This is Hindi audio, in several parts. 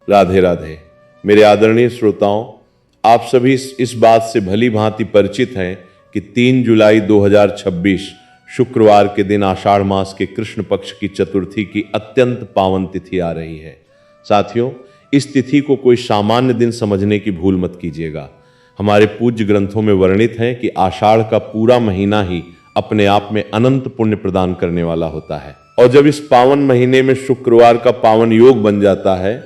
राधे राधे। मेरे आदरणीय श्रोताओं, आप सभी इस बात से भली भांति परिचित हैं कि 3 जुलाई 2026 शुक्रवार के दिन आषाढ़ मास के कृष्ण पक्ष की चतुर्थी की अत्यंत पावन तिथि आ रही है। साथियों, इस तिथि को कोई सामान्य दिन समझने की भूल मत कीजिएगा। हमारे पूज्य ग्रंथों में वर्णित है कि आषाढ़ का पूरा महीना ही अपने आप में अनंत पुण्य प्रदान करने वाला होता है। और जब इस पावन महीने में शुक्रवार का पावन योग बन जाता है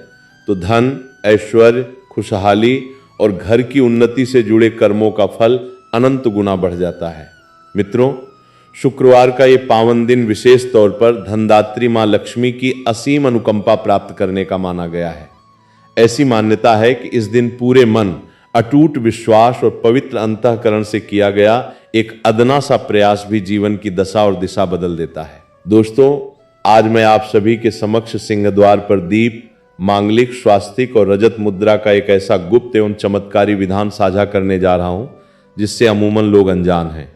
तो धन, ऐश्वर्य, खुशहाली और घर की उन्नति से जुड़े कर्मों का फल अनंत गुना बढ़ जाता है। मित्रों, शुक्रवार का ये पावन दिन विशेष तौर पर धनदात्री मां लक्ष्मी की असीम अनुकंपा प्राप्त करने का माना गया है। ऐसी मान्यता है कि इस दिन पूरे मन, अटूट विश्वास और पवित्र अंतःकरण से किया गया एक अदना सा प्रयास भी जीवन की दशा और दिशा बदल देता है। दोस्तों, आज मैं आप सभी के समक्ष सिंहद्वार पर दीप, मांगलिक, स्वास्तिक और रजत मुद्रा का एक ऐसा गुप्त एवं चमत्कारी विधान साझा करने जा रहा हूं जिससे अमूमन लोग अनजान हैं।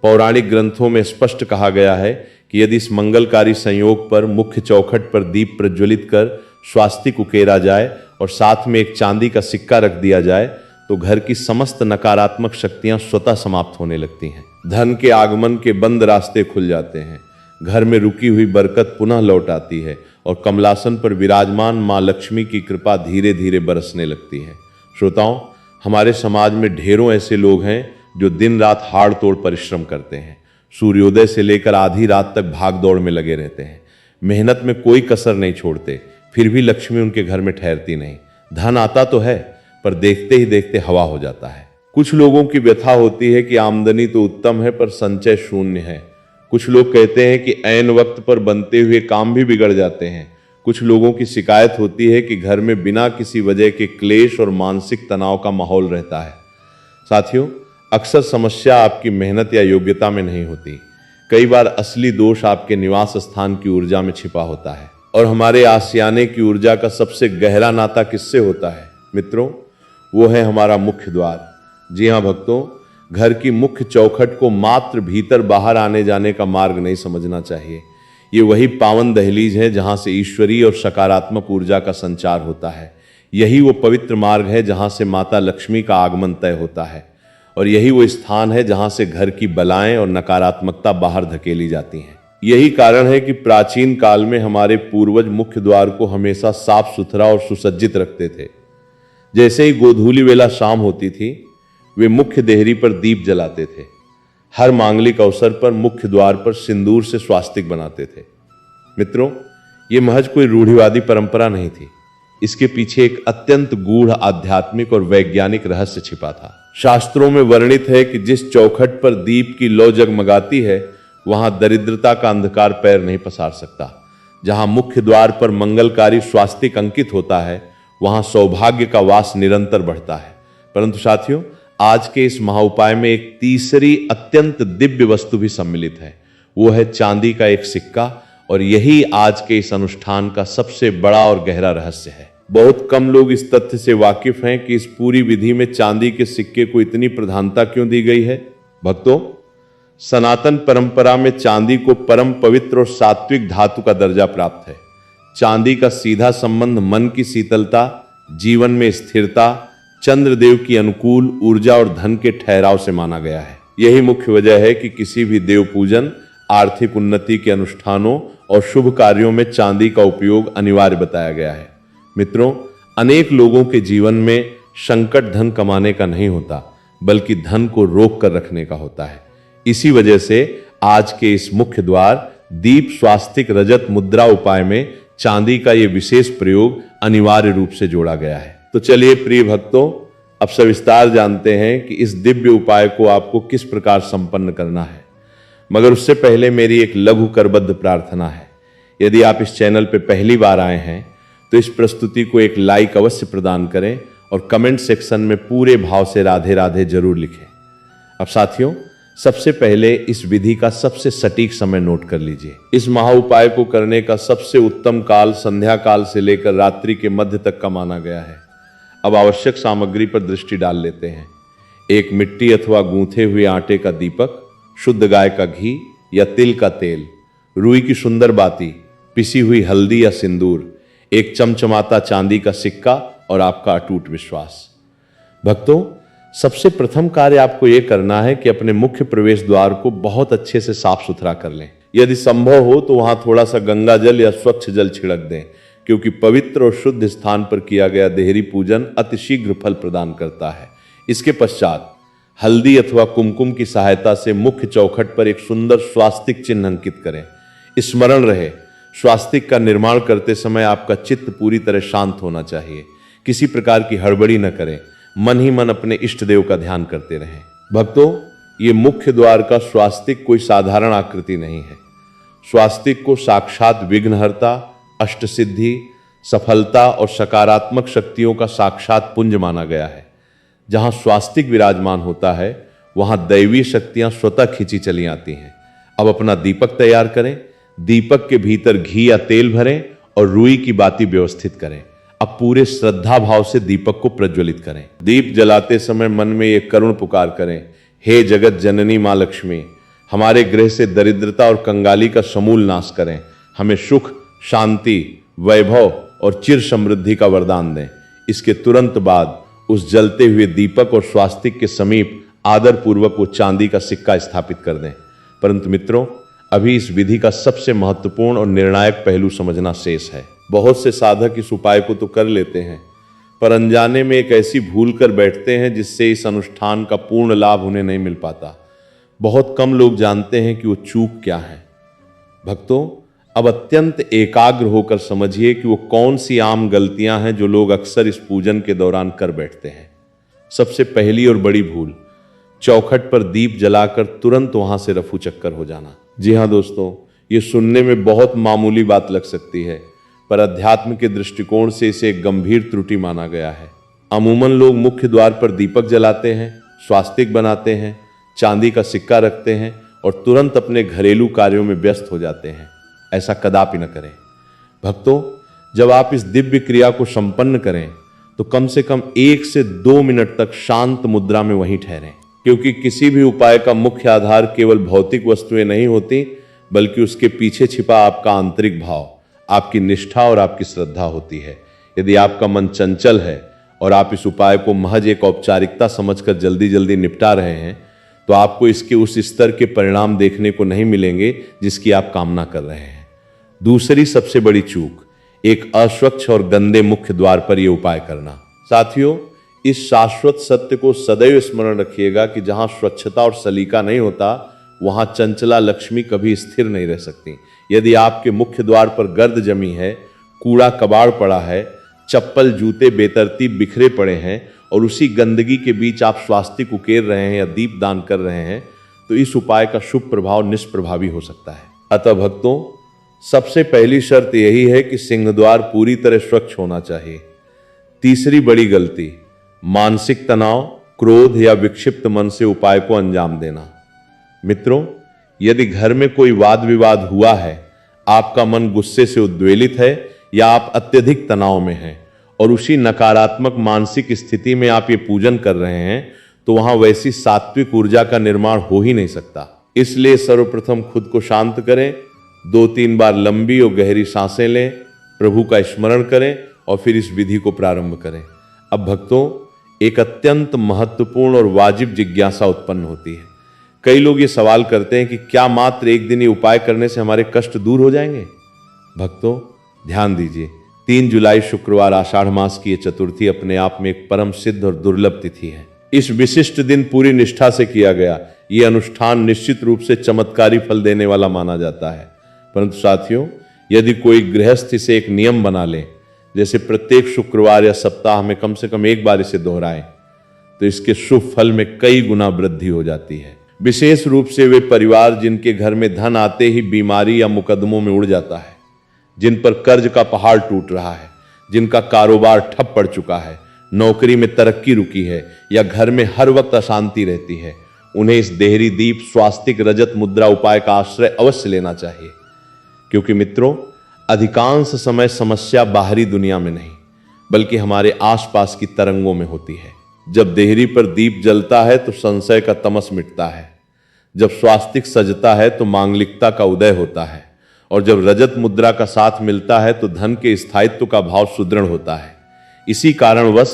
पौराणिक ग्रंथों में स्पष्ट कहा गया है कि यदि इस मंगलकारी संयोग पर मुख्य चौखट पर दीप प्रज्वलित कर स्वास्तिक उकेरा जाए और साथ में एक चांदी का सिक्का रख दिया जाए तो घर की समस्त नकारात्मक शक्तियां स्वतः समाप्त होने लगती हैं। धन के आगमन के बंद रास्ते खुल जाते हैं, घर में रुकी हुई बरकत पुनः लौट आती है और कमलासन पर विराजमान मां लक्ष्मी की कृपा धीरे धीरे बरसने लगती है। श्रोताओं, हमारे समाज में ढेरों ऐसे लोग हैं जो दिन रात हाड़ तोड़ परिश्रम करते हैं, सूर्योदय से लेकर आधी रात तक भाग दौड़ में लगे रहते हैं, मेहनत में कोई कसर नहीं छोड़ते, फिर भी लक्ष्मी उनके घर में ठहरती नहीं। धन आता तो है पर देखते ही देखते हवा हो जाता है। कुछ लोगों की व्यथा होती है कि आमदनी तो उत्तम है पर संचय शून्य है। कुछ लोग कहते हैं कि ऐन वक्त पर बनते हुए काम भी बिगड़ जाते हैं। कुछ लोगों की शिकायत होती है कि घर में बिना किसी वजह के क्लेश और मानसिक तनाव का माहौल रहता है। साथियों, अक्सर समस्या आपकी मेहनत या योग्यता में नहीं होती। कई बार असली दोष आपके निवास स्थान की ऊर्जा में छिपा होता है। और हमारे आशियाने की ऊर्जा का सबसे गहरा नाता किससे होता है? मित्रों, वो है हमारा मुख्य द्वार। जी हाँ भक्तों, घर की मुख्य चौखट को मात्र भीतर बाहर आने जाने का मार्ग नहीं समझना चाहिए। ये वही पावन दहलीज है जहां से ईश्वरीय और सकारात्मक ऊर्जा का संचार होता है। यही वो पवित्र मार्ग है जहां से माता लक्ष्मी का आगमन तय होता है। और यही वो स्थान है जहां से घर की बलाएं और नकारात्मकता बाहर धकेली जाती हैं। यही कारण है कि प्राचीन काल में हमारे पूर्वज मुख्य द्वार को हमेशा साफ सुथरा और सुसज्जित रखते थे। जैसे ही गोधूली वेला शाम होती थी, वे मुख्य देहरी पर दीप जलाते थे। हर मांगलिक अवसर पर मुख्य द्वार पर सिंदूर से स्वास्तिक बनाते थे। मित्रों, ये महज कोई रूढ़िवादी परंपरा नहीं थी। इसके पीछे एक अत्यंत गूढ़ आध्यात्मिक और वैज्ञानिक रहस्य छिपा था। शास्त्रों में वर्णित है कि जिस चौखट पर दीप की लौ जगमगाती है वहां दरिद्रता का अंधकार पैर नहीं पसार सकता। जहां मुख्य द्वार पर मंगलकारी स्वास्तिक अंकित होता है वहां सौभाग्य का वास निरंतर बढ़ता है। परंतु साथियों, आज के इस महाउपाय में एक तीसरी अत्यंत दिव्य वस्तु भी सम्मिलित है। वो है चांदी का एक सिक्का। और यही आज के इस अनुष्ठान का सबसे बड़ा और गहरा रहस्य है। बहुत कम लोग इस तथ्य से वाकिफ हैं कि इस पूरी विधि में चांदी के सिक्के को इतनी प्रधानता क्यों दी गई है। भक्तों, सनातन परंपरा में चांदी को परम पवित्र और सात्विक धातु का दर्जा प्राप्त है। चांदी का सीधा संबंध मन की शीतलता, जीवन में स्थिरता, चंद्रदेव की अनुकूल ऊर्जा और धन के ठहराव से माना गया है। यही मुख्य वजह है कि किसी भी देव पूजन, आर्थिक उन्नति के अनुष्ठानों और शुभ कार्यों में चांदी का उपयोग अनिवार्य बताया गया है। मित्रों, अनेक लोगों के जीवन में संकट धन कमाने का नहीं होता, बल्कि धन को रोक कर रखने का होता है। इसी वजह से आज के इस मुख्य द्वार दीप स्वास्तिक रजत मुद्रा उपाय में चांदी का यह विशेष प्रयोग अनिवार्य रूप से जोड़ा गया है। तो चलिए प्रिय भक्तों, अब सविस्तार जानते हैं कि इस दिव्य उपाय को आपको किस प्रकार संपन्न करना है। मगर उससे पहले मेरी एक लघु करबद्ध प्रार्थना है। यदि आप इस चैनल पर पहली बार आए हैं तो इस प्रस्तुति को एक लाइक अवश्य प्रदान करें और कमेंट सेक्शन में पूरे भाव से राधे राधे जरूर लिखें। अब साथियों, सबसे पहले इस विधि का सबसे सटीक समय नोट कर लीजिए। इस महाउपाय को करने का सबसे उत्तम काल संध्या काल से लेकर रात्रि के मध्य तक का माना गया है। अब आवश्यक सामग्री पर दृष्टि डाल लेते हैं। एक मिट्टी अथवा गूंथे हुए आटे का दीपक, शुद्ध गाय का घी या तिल का तेल, रुई की सुंदर बाती, पिसी हुई हल्दी या सिंदूर, एक चमचमाता चांदी का सिक्का और आपका अटूट विश्वास। भक्तों, सबसे प्रथम कार्य आपको यह करना है कि अपने मुख्य प्रवेश द्वार को बहुत अच्छे से साफ सुथरा कर लें। यदि संभव हो तो वहां थोड़ा सा गंगा जल या स्वच्छ जल छिड़क दें, क्योंकि पवित्र और शुद्ध स्थान पर किया गया देहरी पूजन अतिशीघ्र फल प्रदान करता है। इसके पश्चात हल्दी अथवा कुमकुम की सहायता से मुख्य चौखट पर एक सुंदर स्वास्तिक चिन्ह अंकित करें। स्मरण रहे, स्वास्तिक का निर्माण करते समय आपका चित्त पूरी तरह शांत होना चाहिए। किसी प्रकार की हड़बड़ी न करें, मन ही मन अपने इष्ट देव का ध्यान करते रहें। भक्तों, ये मुख्य द्वार का स्वास्तिक कोई साधारण आकृति नहीं है। स्वास्तिक को साक्षात विघ्नहर्ता, अष्टसिद्धि, सफलता और सकारात्मक शक्तियों का साक्षात पुंज माना गया है। जहां स्वास्तिक विराजमान होता है वहां दैवीय शक्तियां स्वतः खींची चली आती हैं। अब अपना दीपक तैयार करें, दीपक के भीतर घी या तेल भरें और रुई की बाती व्यवस्थित करें। अब पूरे श्रद्धा भाव से दीपक को प्रज्वलित करें। दीप जलाते समय मन में एक करुण पुकार करें, हे जगत जननी मां लक्ष्मी, हमारे गृह से दरिद्रता और कंगाली का समूल नाश करें। हमें सुख, शांति, वैभव और चिर समृद्धि का वरदान दें। इसके तुरंत बाद उस जलते हुए दीपक और स्वास्तिक के समीप आदर पूर्वक वो चांदी का सिक्का स्थापित कर दें। परंतु मित्रों, अभी इस विधि का सबसे महत्वपूर्ण और निर्णायक पहलू समझना शेष है। बहुत से साधक इस उपाय को तो कर लेते हैं, पर अनजाने में एक ऐसी भूल कर बैठते हैं जिससे इस अनुष्ठान का पूर्ण लाभ उन्हें नहीं मिल पाता। बहुत कम लोग जानते हैं कि वो चूक क्या है। भक्तों, अब अत्यंत एकाग्र होकर समझिए कि वो कौन सी आम गलतियां हैं जो लोग अक्सर इस पूजन के दौरान कर बैठते हैं। सबसे पहली और बड़ी भूल, चौखट पर दीप जलाकर तुरंत वहां से रफू चक्कर हो जाना। जी हां दोस्तों, ये सुनने में बहुत मामूली बात लग सकती है, पर अध्यात्म के दृष्टिकोण से इसे एक गंभीर त्रुटि माना गया है। अमूमन लोग मुख्य द्वार पर दीपक जलाते हैं, स्वास्तिक बनाते हैं, चांदी का सिक्का रखते हैं और तुरंत अपने घरेलू कार्यों में व्यस्त हो जाते हैं। ऐसा कदापि न करें। भक्तों, जब आप इस दिव्य क्रिया को संपन्न करें तो कम से कम 1 से 2 मिनट तक शांत मुद्रा में वहीं ठहरें, क्योंकि किसी भी उपाय का मुख्य आधार केवल भौतिक वस्तुएं नहीं होती, बल्कि उसके पीछे छिपा आपका आंतरिक भाव, आपकी निष्ठा और आपकी श्रद्धा होती है। यदि आपका मन चंचल है और आप इस उपाय को महज एक औपचारिकता समझकर जल्दी जल्दी निपटा रहे हैं, तो आपको इसके उस स्तर के परिणाम देखने को नहीं मिलेंगे जिसकी आप कामना कर रहे हैं। दूसरी सबसे बड़ी चूक, एक अस्वच्छ और गंदे मुख्य द्वार पर यह उपाय करना। साथियों, इस शाश्वत सत्य को सदैव स्मरण रखिएगा कि जहां स्वच्छता और सलीका नहीं होता, वहां चंचला लक्ष्मी कभी स्थिर नहीं रह सकती। यदि आपके मुख्य द्वार पर गर्द जमी है, कूड़ा कबाड़ पड़ा है, चप्पल जूते बेतरतीब बिखरे पड़े हैं और उसी गंदगी के बीच आप स्वास्तिक उकेर रहे हैं या दीप दान कर रहे हैं, तो इस उपाय का शुभ प्रभाव निष्प्रभावी हो सकता है। अतः भक्तों, सबसे पहली शर्त यही है कि सिंहद्वार पूरी तरह स्वच्छ होना चाहिए। तीसरी बड़ी गलती, मानसिक तनाव, क्रोध या विक्षिप्त मन से उपाय को अंजाम देना। मित्रों, यदि घर में कोई वाद विवाद हुआ है, आपका मन गुस्से से उद्वेलित है या आप अत्यधिक तनाव में हैं और उसी नकारात्मक मानसिक स्थिति में आप ये पूजन कर रहे हैं, तो वहां वैसी सात्विक ऊर्जा का निर्माण हो ही नहीं सकता। इसलिए सर्वप्रथम खुद को शांत करें, 2-3 बार लंबी और गहरी सांसें लें, प्रभु का स्मरण करें और फिर इस विधि को प्रारंभ करें। अब भक्तों, एक अत्यंत महत्वपूर्ण और वाजिब जिज्ञासा उत्पन्न होती है। कई लोग ये सवाल करते हैं कि क्या मात्र एक दिन ये उपाय करने से हमारे कष्ट दूर हो जाएंगे? भक्तों, ध्यान दीजिए, 3 जुलाई शुक्रवार आषाढ़ मास की ये चतुर्थी अपने आप में एक परम सिद्ध और दुर्लभ तिथि है। इस विशिष्ट दिन पूरी निष्ठा से किया गया ये अनुष्ठान निश्चित रूप से चमत्कारी फल देने वाला माना जाता है। परंतु साथियों, यदि कोई गृहस्थ इसे एक नियम बना ले, जैसे प्रत्येक शुक्रवार या सप्ताह में कम से कम एक बार इसे दोहराएं, तो इसके शुभ फल में कई गुना वृद्धि हो जाती है। विशेष रूप से वे परिवार जिनके घर में धन आते ही बीमारी या मुकदमों में उड़ जाता है, जिन पर कर्ज का पहाड़ टूट रहा है, जिनका कारोबार ठप पड़ चुका है, नौकरी में तरक्की रुकी है या घर में हर वक्त अशांति रहती है, उन्हें इस देहरी दीप स्वास्तिक रजत मुद्रा उपाय का आश्रय अवश्य लेना चाहिए। क्योंकि मित्रों, अधिकांश समय समस्या बाहरी दुनिया में नहीं, बल्कि हमारे आसपास की तरंगों में होती है। जब देहरी पर दीप जलता है तो संशय का तमस मिटता है। जब स्वास्तिक सजता है तो मांगलिकता का उदय होता है और जब रजत मुद्रा का साथ मिलता है तो धन के स्थायित्व का भाव सुदृढ़ होता है। इसी कारणवश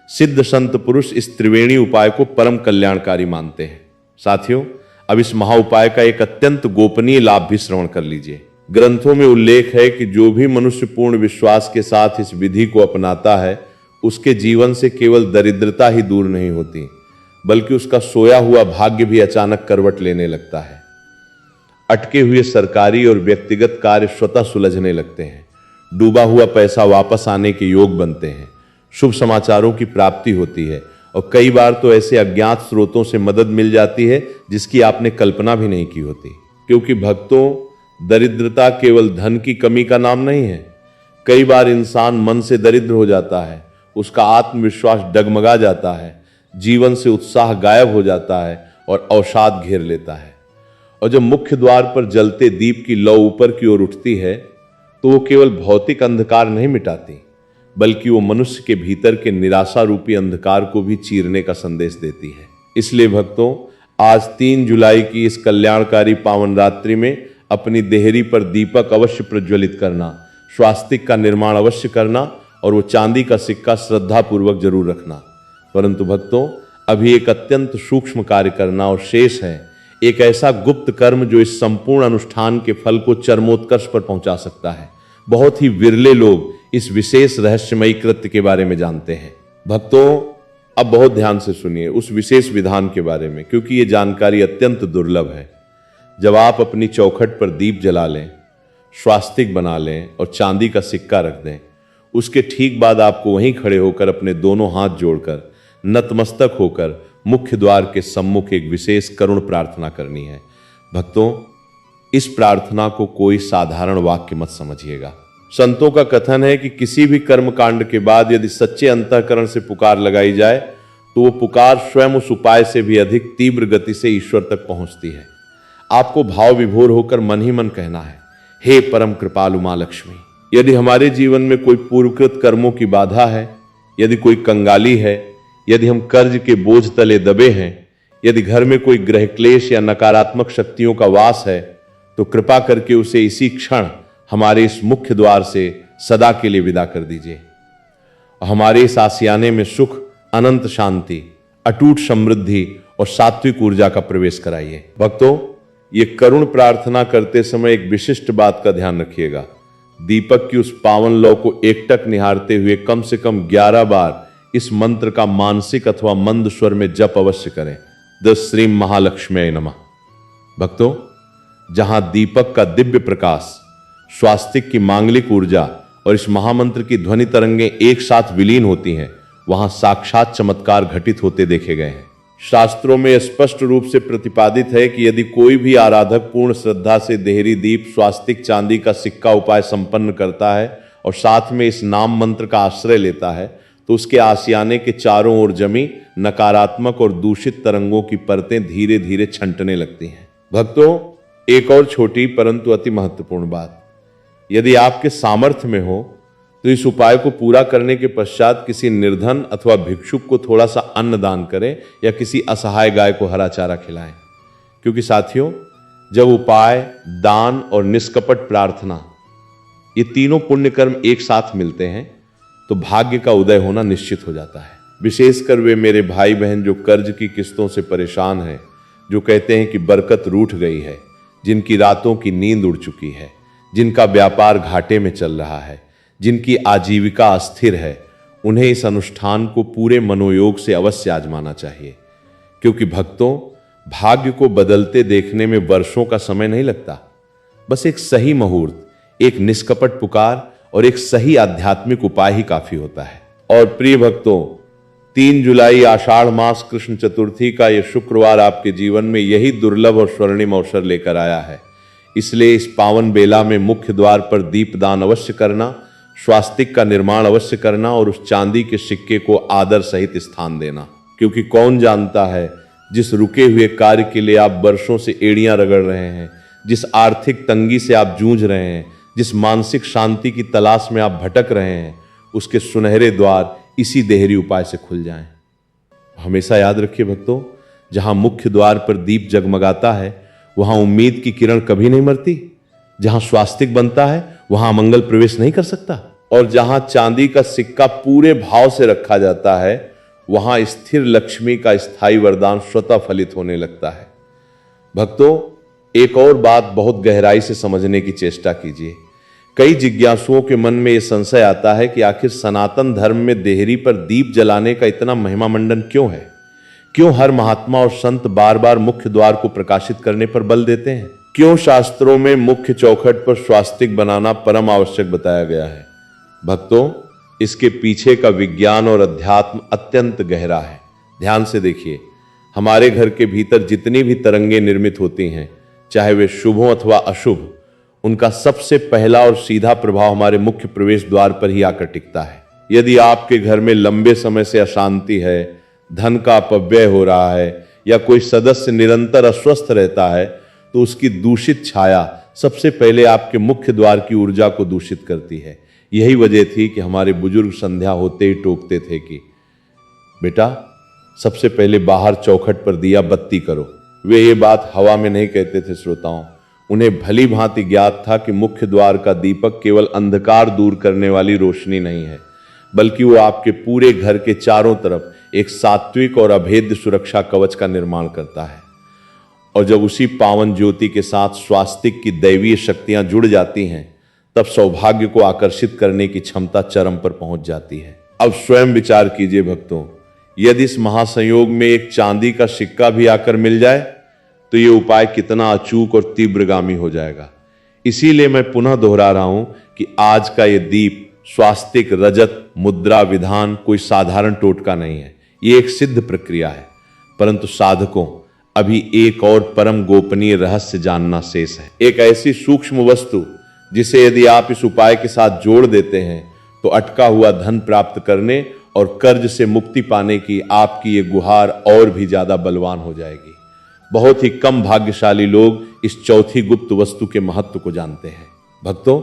सिद्ध संत पुरुष इस त्रिवेणी उपाय को परम कल्याणकारी मानते हैं। साथियों, अब इस महा उपाय का एक अत्यंत गोपनीय लाभ भी श्रवण कर लीजिए। ग्रंथों में उल्लेख है कि जो भी मनुष्य पूर्ण विश्वास के साथ इस विधि को अपनाता है, उसके जीवन से केवल दरिद्रता ही दूर नहीं होती, बल्कि उसका सोया हुआ भाग्य भी अचानक करवट लेने लगता है। अटके हुए सरकारी और व्यक्तिगत कार्य स्वतः सुलझने लगते हैं। डूबा हुआ पैसा वापस आने के योग बनते हैं। शुभ समाचारों की प्राप्ति होती है और कई बार तो ऐसे अज्ञात स्रोतों से मदद मिल जाती है जिसकी आपने कल्पना भी नहीं की होती। क्योंकि भक्तों, दरिद्रता केवल धन की कमी का नाम नहीं है। कई बार इंसान मन से दरिद्र हो जाता है, उसका आत्मविश्वास डगमगा जाता है, जीवन से उत्साह गायब हो जाता है और अवसाद घेर लेता है। और जब मुख्य द्वार पर जलते दीप की लौ ऊपर की ओर उठती है तो वो केवल भौतिक अंधकार नहीं मिटाती, बल्कि वो मनुष्य के भीतर के निराशा रूपी अंधकार को भी चीरने का संदेश देती है। इसलिए भक्तों, आज 3 जुलाई की इस कल्याणकारी पावन रात्रि में अपनी देहरी पर दीपक अवश्य प्रज्वलित करना, स्वास्तिक का निर्माण अवश्य करना और वो चांदी का सिक्का श्रद्धापूर्वक जरूर रखना। परंतु भक्तों, अभी एक अत्यंत सूक्ष्म कार्य करना और शेष है, एक ऐसा गुप्त कर्म जो इस संपूर्ण अनुष्ठान के फल को चरमोत्कर्ष पर पहुंचा सकता है। बहुत ही विरले लोग इस विशेष रहस्यमयी कृत्य के बारे में जानते हैं। भक्तों, अब बहुत ध्यान से सुनिए उस विशेष विधान के बारे में, क्योंकि ये जानकारी अत्यंत दुर्लभ है। जब आप अपनी चौखट पर दीप जला लें, स्वास्तिक बना लें और चांदी का सिक्का रख दें, उसके ठीक बाद आपको वहीं खड़े होकर अपने दोनों हाथ जोड़कर नतमस्तक होकर मुख्य द्वार के सम्मुख एक विशेष करुण प्रार्थना करनी है। भक्तों, इस प्रार्थना को कोई साधारण वाक्य मत समझिएगा। संतों का कथन है कि किसी भी कर्म कांड के बाद यदि सच्चे अंतःकरण से पुकार लगाई जाए तो वो पुकार स्वयं उस उपाय से भी अधिक तीव्र गति से ईश्वर तक पहुंचती है। आपको भाव विभोर होकर मन ही मन कहना है, हे परम कृपालु मां लक्ष्मी। यदि हमारे जीवन में कोई पूर्वकृत कर्मों की बाधा है, यदि कोई कंगाली है, यदि हम कर्ज के बोझ तले दबे हैं, यदि घर में कोई ग्रह क्लेश या नकारात्मक शक्तियों का वास है, तो कृपा करके उसे इसी क्षण हमारे इस मुख्य द्वार से सदा के लिए विदा कर दीजिए और हमारे इस आसियाने में सुख, अनंत शांति, अटूट समृद्धि और सात्विक ऊर्जा का प्रवेश कराइए। भक्तों, ये करुण प्रार्थना करते समय एक विशिष्ट बात का ध्यान रखिएगा। दीपक की उस पावन लौ को एकटक निहारते हुए कम से कम 11 बार इस मंत्र का मानसिक अथवा मंद स्वर में जप अवश्य करें। द श्री महालक्ष्मी नमः। भक्तों, जहां दीपक का दिव्य प्रकाश, स्वास्तिक की मांगलिक ऊर्जा और इस महामंत्र की ध्वनि तरंगें एक साथ विलीन होती हैं, वहां साक्षात चमत्कार घटित होते देखे गए हैं। शास्त्रों में स्पष्ट रूप से प्रतिपादित है कि यदि कोई भी आराधक पूर्ण श्रद्धा से देहरी दीप, स्वास्तिक, चांदी का सिक्का उपाय संपन्न करता है और साथ में इस नाम मंत्र का आश्रय लेता है, तो उसके आसियाने के चारों ओर जमी नकारात्मक और दूषित तरंगों की परतें धीरे धीरे छंटने लगती हैं। भक्तों, एक और छोटी परंतु अति महत्वपूर्ण बात, यदि आपके सामर्थ्य में हो तो इस उपाय को पूरा करने के पश्चात किसी निर्धन अथवा भिक्षुक को थोड़ा सा अन्न दान करें या किसी असहाय गाय को हरा चारा खिलाएं। क्योंकि साथियों, जब उपाय, दान और निष्कपट प्रार्थना, ये तीनों पुण्य कर्म एक साथ मिलते हैं तो भाग्य का उदय होना निश्चित हो जाता है। विशेषकर वे मेरे भाई बहन जो कर्ज की किस्तों से परेशान हैं, जो कहते हैं कि बरकत रूठ गई है, जिनकी रातों की नींद उड़ चुकी है, जिनका व्यापार घाटे में चल रहा है, जिनकी आजीविका अस्थिर है, उन्हें इस अनुष्ठान को पूरे मनोयोग से अवश्य आजमाना चाहिए। क्योंकि भक्तों, भाग्य को बदलते देखने में वर्षों का समय नहीं लगता। बस एक सही मुहूर्त, एक निष्कपट पुकार और एक सही आध्यात्मिक उपाय ही काफी होता है। और प्रिय भक्तों, 3 जुलाई आषाढ़ मास कृष्ण चतुर्थी का यह शुक्रवार आपके जीवन में यही दुर्लभ और स्वर्णिम अवसर लेकर आया है। इसलिए इस पावन बेला में मुख्य द्वार पर दीपदान अवश्य करना, स्वास्तिक का निर्माण अवश्य करना और उस चांदी के सिक्के को आदर सहित स्थान देना। क्योंकि कौन जानता है, जिस रुके हुए कार्य के लिए आप वर्षों से एड़ियां रगड़ रहे हैं, जिस आर्थिक तंगी से आप जूझ रहे हैं, जिस मानसिक शांति की तलाश में आप भटक रहे हैं, उसके सुनहरे द्वार इसी देहरी उपाय से खुल जाएं। हमेशा याद रखिए भक्तों, जहां मुख्य द्वार पर दीप जगमगाता है, वहां उम्मीद की किरण कभी नहीं मरती। जहां स्वास्तिक बनता है वहां अमंगल प्रवेश नहीं कर सकता, और जहां चांदी का सिक्का पूरे भाव से रखा जाता है वहां स्थिर लक्ष्मी का स्थायी वरदान स्वतः फलित होने लगता है। भक्तों, एक और बात बहुत गहराई से समझने की चेष्टा कीजिए। कई जिज्ञासुओं के मन में यह संशय आता है कि आखिर सनातन धर्म में देहरी पर दीप जलाने का इतना महिमा मंडन क्यों है? क्यों हर महात्मा और संत बार बार मुख्य द्वार को प्रकाशित करने पर बल देते हैं? क्यों शास्त्रों में मुख्य चौखट पर स्वास्तिक बनाना परम आवश्यक बताया गया है? भक्तों, इसके पीछे का विज्ञान और अध्यात्म अत्यंत गहरा है। ध्यान से देखिए, हमारे घर के भीतर जितनी भी तरंगें निर्मित होती हैं, चाहे वे शुभ हो अथवा अशुभ, उनका सबसे पहला और सीधा प्रभाव हमारे मुख्य प्रवेश द्वार पर ही आकर टिकता है। यदि आपके घर में लंबे समय से अशांति है, धन का अपव्यय हो रहा है या कोई सदस्य निरंतर अस्वस्थ रहता है, तो उसकी दूषित छाया सबसे पहले आपके मुख्य द्वार की ऊर्जा को दूषित करती है। यही वजह थी कि हमारे बुजुर्ग संध्या होते ही टोकते थे कि बेटा, सबसे पहले बाहर चौखट पर दिया बत्ती करो। वे ये बात हवा में नहीं कहते थे श्रोताओं। उन्हें भली भांति ज्ञात था कि मुख्य द्वार का दीपक केवल अंधकार दूर करने वाली रोशनी नहीं है, बल्कि वो आपके पूरे घर के चारों तरफ एक सात्विक और अभेद्य सुरक्षा कवच का निर्माण करता है। और जब उसी पावन ज्योति के साथ स्वास्तिक की दैवीय शक्तियां जुड़ जाती हैं, तब सौभाग्य को आकर्षित करने की क्षमता चरम पर पहुंच जाती है। अब स्वयं विचार कीजिए भक्तों, यदि इस महासंयोग में एक चांदी का सिक्का भी आकर मिल जाए तो ये उपाय कितना अचूक और तीव्रगामी हो जाएगा। इसीलिए मैं पुनः दोहरा रहा हूं कि आज का ये दीप, स्वास्तिक, रजत, मुद्रा, विधान कोई साधारण टोटका नहीं है। ये एक सिद्ध प्रक्रिया है, परंतु साधकों अभी एक और परम गोपनीय रहस्य जानना शेष है। एक ऐसी सूक्ष्म वस्तु जिसे यदि आप इस उपाय के साथ जोड़ देते हैं तो अटका हुआ धन प्राप्त करने और कर्ज से मुक्ति पाने की आपकी ये गुहार और भी ज्यादा बलवान हो जाएगी। बहुत ही कम भाग्यशाली लोग इस चौथी गुप्त वस्तु के महत्व को जानते हैं। भक्तों,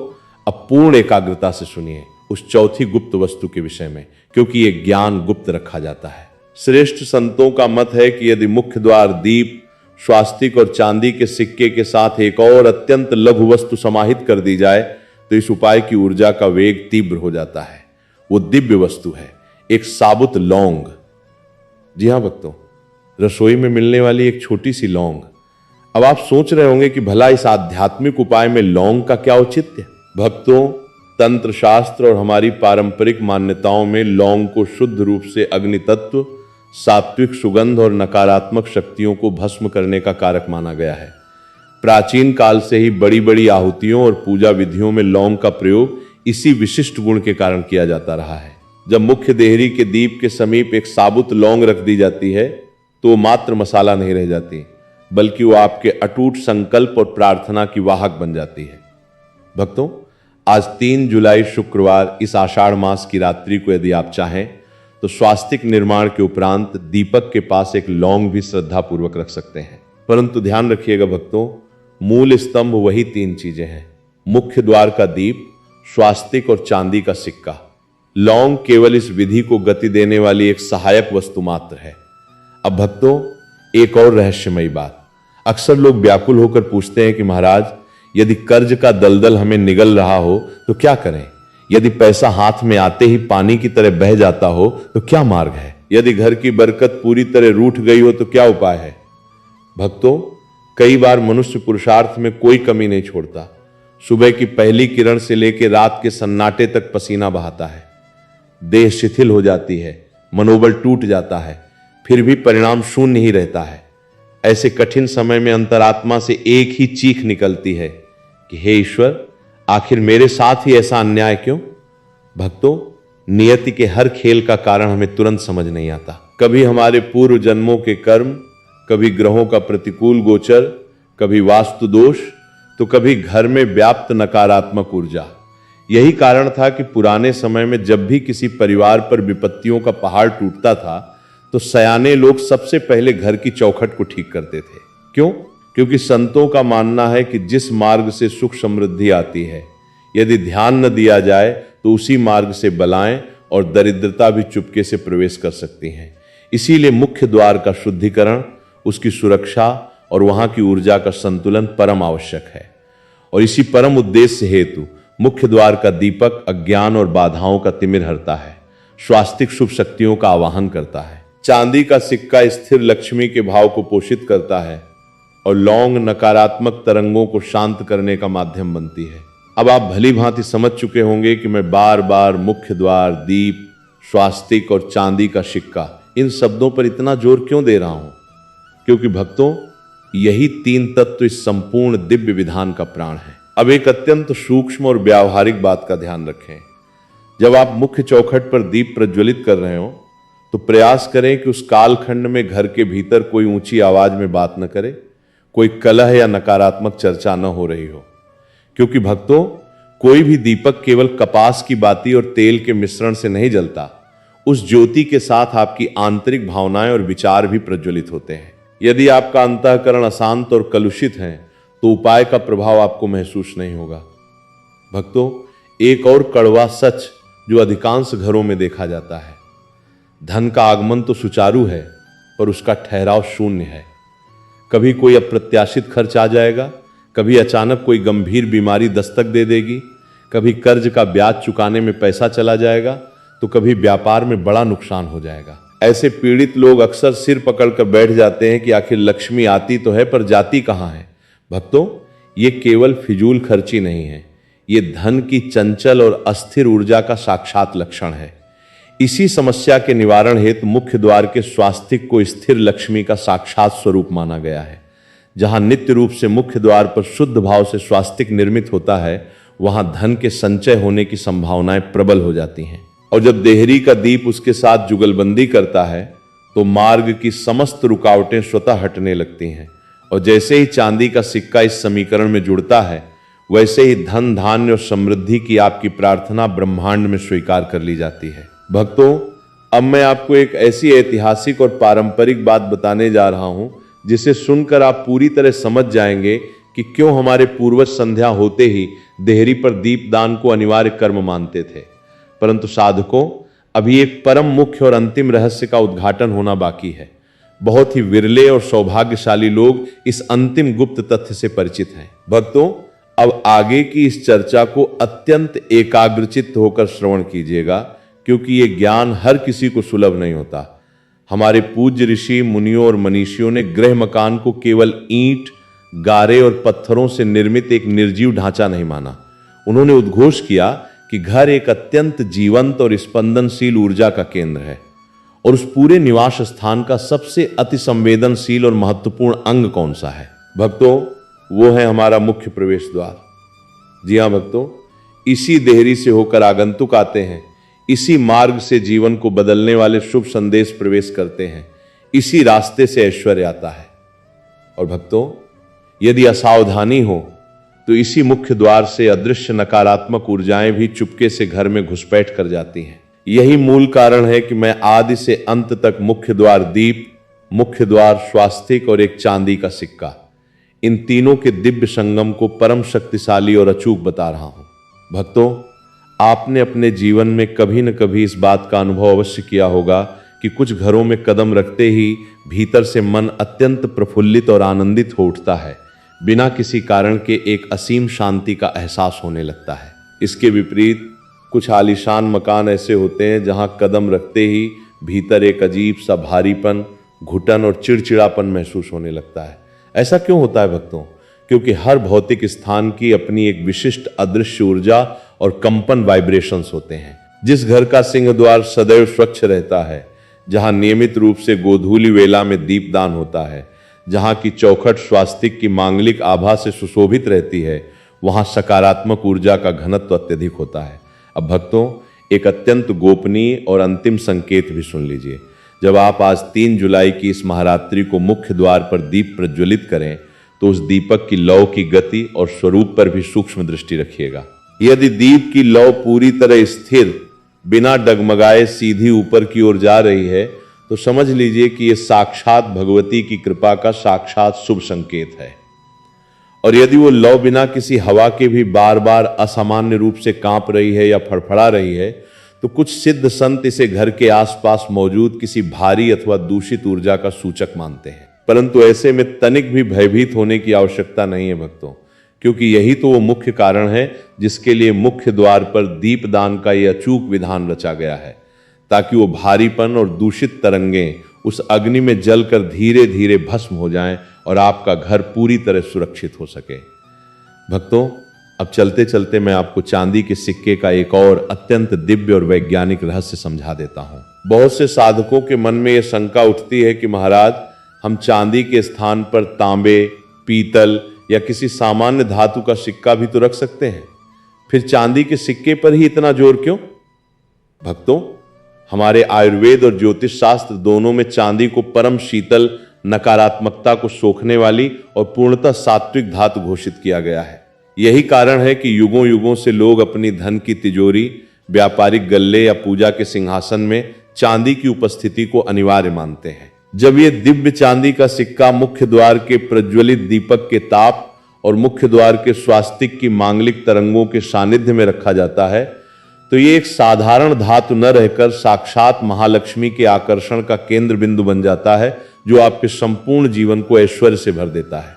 अब पूर्ण एकाग्रता से सुनिए उस चौथी गुप्त वस्तु के विषय में, क्योंकि यह ज्ञान गुप्त रखा जाता है। श्रेष्ठ संतों का मत है कि यदि मुख्य द्वार दीप, स्वास्तिक और चांदी के सिक्के के साथ एक और अत्यंत लघु वस्तु समाहित कर दी जाए तो इस उपाय की ऊर्जा का वेग तीव्र हो जाता है। वो दिव्य वस्तु है एक साबुत लौंग। जी हां भक्तों, रसोई में मिलने वाली एक छोटी सी लौंग। अब आप सोच रहे होंगे कि भला इस आध्यात्मिक उपाय में लौंग का क्या औचित्य? भक्तों, तंत्र शास्त्र और हमारी पारंपरिक मान्यताओं में लौंग को शुद्ध रूप से अग्नि तत्व, सात्विक सुगंध और नकारात्मक शक्तियों को भस्म करने का कारक माना गया है। प्राचीन काल से ही बड़ी बड़ी आहुतियों और पूजा विधियों में लौंग का प्रयोग इसी विशिष्ट गुण के कारण किया जाता रहा है। जब मुख्य देहरी के दीप के समीप एक साबुत लौंग रख दी जाती है तो वो मात्र मसाला नहीं रह जाती, बल्कि वो आपके अटूट संकल्प और प्रार्थना की वाहक बन जाती है। भक्तों, आज 3 जुलाई शुक्रवार इस आषाढ़ मास की रात्रि को यदि आप चाहें तो स्वास्तिक निर्माण के उपरांत दीपक के पास एक लौंग भी श्रद्धा पूर्वक रख सकते हैं। परंतु ध्यान रखिएगा भक्तों, मूल स्तंभ वही 3 चीजें हैं: मुख्य द्वार का दीप, स्वास्तिक और चांदी का सिक्का। लौंग केवल इस विधि को गति देने वाली एक सहायक वस्तु मात्र है। अब भक्तों, एक और रहस्यमयी बात। अक्सर लोग व्याकुल होकर पूछते हैं कि महाराज, यदि कर्ज का दलदल हमें निगल रहा हो तो क्या करें? यदि पैसा हाथ में आते ही पानी की तरह बह जाता हो तो क्या मार्ग है? यदि घर की बरकत पूरी तरह रूठ गई हो तो क्या उपाय है? भक्तों, कई बार मनुष्य पुरुषार्थ में कोई कमी नहीं छोड़ता। सुबह की पहली किरण से लेकर रात के सन्नाटे तक पसीना बहाता है, देह शिथिल हो जाती है, मनोबल टूट जाता है, फिर भी परिणाम शून्य ही रहता है। ऐसे कठिन समय में अंतरात्मा से एक ही चीख निकलती है कि हे ईश्वर, आखिर मेरे साथ ही ऐसा अन्याय क्यों? भक्तों, नियति के हर खेल का कारण हमें तुरंत समझ नहीं आता। कभी हमारे पूर्व जन्मों के कर्म, कभी ग्रहों का प्रतिकूल गोचर, कभी वास्तु दोष, तो कभी घर में व्याप्त नकारात्मक ऊर्जा। यही कारण था कि पुराने समय में जब भी किसी परिवार पर विपत्तियों का पहाड़ टूटता था तो सयाने लोग सबसे पहले घर की चौखट को ठीक करते थे। क्यों? क्योंकि संतों का मानना है कि जिस मार्ग से सुख समृद्धि आती है, यदि ध्यान न दिया जाए तो उसी मार्ग से बलाएं और दरिद्रता भी चुपके से प्रवेश कर सकती हैं। इसीलिए मुख्य द्वार का शुद्धिकरण, उसकी सुरक्षा और वहां की ऊर्जा का संतुलन परम आवश्यक है। और इसी परम उद्देश्य हेतु मुख्य द्वार का दीपक अज्ञान और बाधाओं का तिमिर हरता है, स्वास्तिक शुभ शक्तियों का आवाहन करता है। चांदी का सिक्का स्थिर लक्ष्मी के भाव को पोषित करता है और लौंग नकारात्मक तरंगों को शांत करने का माध्यम बनती है। अब आप भली भांति समझ चुके होंगे कि मैं बार बार मुख्य द्वार, दीप, स्वास्तिक और चांदी का सिक्का इन शब्दों पर इतना जोर क्यों दे रहा हूं, क्योंकि भक्तों यही तीन तत्व इस संपूर्ण दिव्य विधान का प्राण है। अब एक अत्यंत सूक्ष्म और व्यावहारिक बात का ध्यान रखें। जब आप मुख्य चौखट पर दीप प्रज्वलित कर रहे हो तो प्रयास करें कि उस कालखंड में घर के भीतर कोई ऊंची आवाज में बात न करे, कोई कलह या नकारात्मक चर्चा न हो रही हो, क्योंकि भक्तों कोई भी दीपक केवल कपास की बाती और तेल के मिश्रण से नहीं जलता, उस ज्योति के साथ आपकी आंतरिक भावनाएं और विचार भी प्रज्वलित होते हैं। यदि आपका अंतःकरण अशांत और कलुषित है तो उपाय का प्रभाव आपको महसूस नहीं होगा। भक्तों, एक और कड़वा सच जो अधिकांश घरों में देखा जाता है, धन का आगमन तो सुचारू है पर उसका ठहराव शून्य है। कभी कोई अप्रत्याशित खर्च आ जाएगा, कभी अचानक कोई गंभीर बीमारी दस्तक दे देगी, कभी कर्ज का ब्याज चुकाने में पैसा चला जाएगा, तो कभी व्यापार में बड़ा नुकसान हो जाएगा। ऐसे पीड़ित लोग अक्सर सिर पकड़कर बैठ जाते हैं कि आखिर लक्ष्मी आती तो है पर जाती कहाँ है। भक्तों, ये केवल फिजूल खर्ची नहीं है, ये धन की चंचल और अस्थिर ऊर्जा का साक्षात लक्षण है। इसी समस्या के निवारण हेतु मुख्य द्वार के स्वास्तिक को स्थिर लक्ष्मी का साक्षात स्वरूप माना गया है। जहां नित्य रूप से मुख्य द्वार पर शुद्ध भाव से स्वास्तिक निर्मित होता है, वहां धन के संचय होने की संभावनाएं प्रबल हो जाती हैं। और जब देहरी का दीप उसके साथ जुगलबंदी करता है तो मार्ग की समस्त रुकावटें स्वतः हटने लगती हैं। और जैसे ही चांदी का सिक्का इस समीकरण में जुड़ता है, वैसे ही धन, धान्य और समृद्धि की आपकी प्रार्थना ब्रह्मांड में स्वीकार कर ली जाती है। भक्तों, अब मैं आपको एक ऐसी ऐतिहासिक और पारंपरिक बात बताने जा रहा हूं जिसे सुनकर आप पूरी तरह समझ जाएंगे कि क्यों हमारे पूर्वज संध्या होते ही देहरी पर दीपदान को अनिवार्य कर्म मानते थे। परंतु साधकों, अभी एक परम मुख्य और अंतिम रहस्य का उद्घाटन होना बाकी है। बहुत ही विरले और सौभाग्यशाली लोग इस अंतिम गुप्त तथ्य से परिचित हैं। भक्तों, अब आगे की इस चर्चा को अत्यंत एकाग्रचित्त होकर श्रवण कीजिएगा, क्योंकि ये ज्ञान हर किसी को सुलभ नहीं होता। हमारे पूज्य ऋषि, मुनियों और मनीषियों ने गृह मकान को केवल ईंट, गारे और पत्थरों से निर्मित एक निर्जीव ढांचा नहीं माना। उन्होंने उद्घोष किया कि घर एक अत्यंत जीवंत और स्पंदनशील ऊर्जा का केंद्र है। और उस पूरे निवास स्थान का सबसे अति संवेदनशील और महत्वपूर्ण अंग कौन सा है? भक्तों, वो है हमारा मुख्य प्रवेश द्वार। जी हां भक्तों, इसी देहरी से होकर आगंतुक आते हैं, इसी मार्ग से जीवन को बदलने वाले शुभ संदेश प्रवेश करते हैं, इसी रास्ते से ऐश्वर्य आता है। और भक्तों, यदि असावधानी हो तो इसी मुख्य द्वार से अदृश्य नकारात्मक ऊर्जाएं भी चुपके से घर में घुसपैठ कर जाती हैं। यही मूल कारण है कि मैं आदि से अंत तक मुख्य द्वार दीप, मुख्य द्वार स्वास्तिक और एक चांदी का सिक्का, इन तीनों के दिव्य संगम को परम शक्तिशाली और अचूक बता रहा हूं। भक्तों, आपने अपने जीवन में कभी न कभी इस बात का अनुभव अवश्य किया होगा कि कुछ घरों में कदम रखते ही भीतर से मन अत्यंत प्रफुल्लित और आनंदित हो उठता है। बिना किसी कारण के एक असीम शांति का एहसास होने लगता है। इसके विपरीत कुछ आलीशान मकान ऐसे होते हैं जहां कदम रखते ही भीतर एक अजीब सा भारीपन, घुटन और चिड़चिड़ापन महसूस होने लगता है। ऐसा क्यों होता है भक्तों? क्योंकि हर भौतिक स्थान की अपनी एक विशिष्ट अदृश्य ऊर्जा और कंपन वाइब्रेशंस होते हैं। जिस घर का सिंह द्वार सदैव स्वच्छ रहता है, जहां नियमित रूप से गोधूली वेला में दीपदान होता है, जहां की चौखट स्वास्तिक की मांगलिक आभा से सुशोभित रहती है, वहां सकारात्मक ऊर्जा का घनत्व अत्यधिक होता है। अब भक्तों, एक अत्यंत गोपनीय और अंतिम संकेत भी सुन लीजिए। जब आप आज 3 जुलाई की इस महारात्रि को मुख्य द्वार पर दीप प्रज्वलित करें तो उस दीपक की लौ की गति और स्वरूप पर भी सूक्ष्म दृष्टि रखिएगा। यदि दीप की लौ पूरी तरह स्थिर, बिना डगमगाए सीधी ऊपर की ओर जा रही है तो समझ लीजिए कि यह साक्षात भगवती की कृपा का साक्षात शुभ संकेत है। और यदि वो लौ बिना किसी हवा के भी बार बार असामान्य रूप से कांप रही है या फड़फड़ा रही है तो कुछ सिद्ध संत इसे घर के आसपास मौजूद किसी भारी अथवा दूषित ऊर्जा का सूचक मानते हैं। परंतु ऐसे में तनिक भी भयभीत होने की आवश्यकता नहीं है भक्तों, क्योंकि यही तो वो मुख्य कारण है जिसके लिए मुख्य द्वार पर दीपदान का ये अचूक विधान रचा गया है, ताकि वो भारीपन और दूषित तरंगें उस अग्नि में जलकर धीरे धीरे भस्म हो जाएं और आपका घर पूरी तरह सुरक्षित हो सके। भक्तों, अब चलते चलते मैं आपको चांदी के सिक्के का एक और अत्यंत दिव्य और वैज्ञानिक रहस्य समझा देता हूं। बहुत से साधकों के मन में यह शंका उठती है कि महाराज, हम चांदी के स्थान पर तांबे, पीतल या किसी सामान्य धातु का सिक्का भी तो रख सकते हैं, फिर चांदी के सिक्के पर ही इतना जोर क्यों? भक्तों, हमारे आयुर्वेद और ज्योतिष शास्त्र दोनों में चांदी को परम शीतल, नकारात्मकता को सोखने वाली और पूर्णतः सात्विक धातु घोषित किया गया है। यही कारण है कि युगों युगों से लोग अपनी धन की तिजोरी, व्यापारिक गल्ले या पूजा के सिंहासन में चांदी की उपस्थिति को अनिवार्य मानते हैं। जब ये दिव्य चांदी का सिक्का मुख्य द्वार के प्रज्वलित दीपक के ताप और मुख्य द्वार के स्वास्तिक की मांगलिक तरंगों के सानिध्य में रखा जाता है, तो ये एक साधारण धातु न रहकर साक्षात महालक्ष्मी के आकर्षण का केंद्र बिंदु बन जाता है, जो आपके संपूर्ण जीवन को ऐश्वर्य से भर देता है।